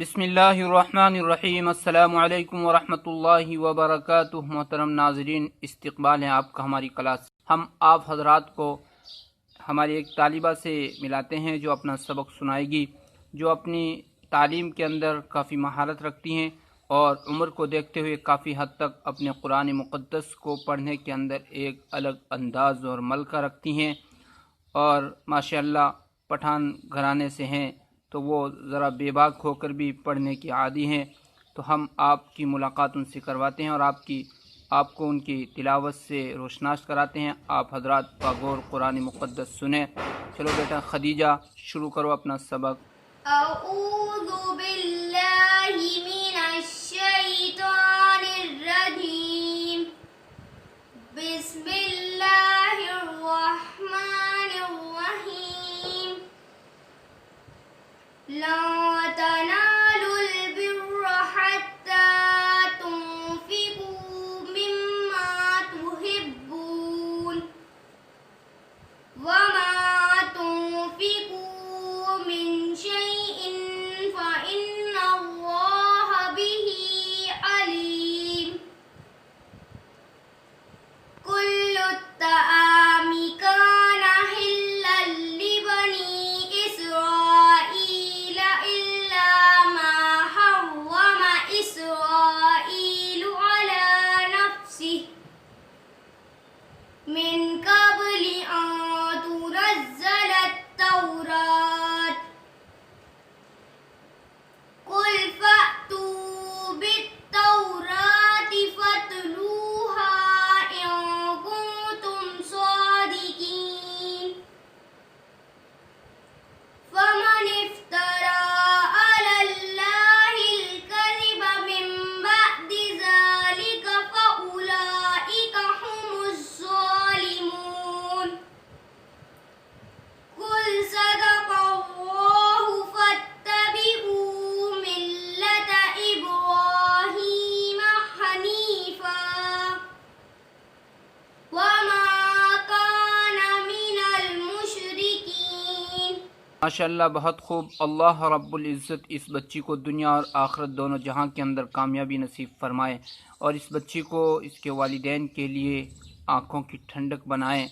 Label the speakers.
Speaker 1: بسم اللہ الرحمن الرحیم۔ السلام علیکم ورحمۃ اللہ وبرکاتہ۔ محترم ناظرین، استقبال ہے آپ کا ہماری کلاس۔ ہم آپ حضرات کو ہماری ایک طالبہ سے ملاتے ہیں جو اپنا سبق سنائے گی، جو اپنی تعلیم کے اندر کافی مہارت رکھتی ہیں اور عمر کو دیکھتے ہوئے کافی حد تک اپنے قرآن مقدس کو پڑھنے کے اندر ایک الگ انداز اور ملکہ رکھتی ہیں، اور ماشاءاللہ پٹھان گھرانے سے ہیں تو وہ ذرا بے باک ہو کر بھی پڑھنے کی عادی ہیں۔ تو ہم آپ کی ملاقات ان سے کرواتے ہیں اور آپ کو ان کی تلاوت سے روشناس کراتے ہیں۔ آپ حضرات باغور قرآن مقدس سنیں۔ چلو بیٹا خدیجہ شروع کرو اپنا سبق۔
Speaker 2: اعوذ باللہ من الشیطان الرجیم، بسم اللہ الرحمن الرحیم۔ لن تنالوا البر حتى تنفقوا مما تحبون وما تنفقوا من شيء فإن الله به عليم۔ كل الطعام كان حلا لبني إسرائيل إلا ما حرم إسرائيل على نفسه من قبل أن تنزل التوراة، قل فأتوا بالتوراة فاتلوها إن كنتم صادقين۔ فمن افترى على الله الكذب من بعد ذلك فأولئك هم الظالمون۔ قل صدق الله فاتبعوا ملة إبراهيم حنيفا وما كان من المشركين۔
Speaker 1: ماشاءاللہ بہت خوب۔ اللہ رب العزت اس بچی کو دنیا اور آخرت دونوں جہاں کے اندر کامیابی نصیب فرمائے، اور اس بچی کو اس کے والدین کے لیے آنکھوں کی ٹھنڈک بنائے۔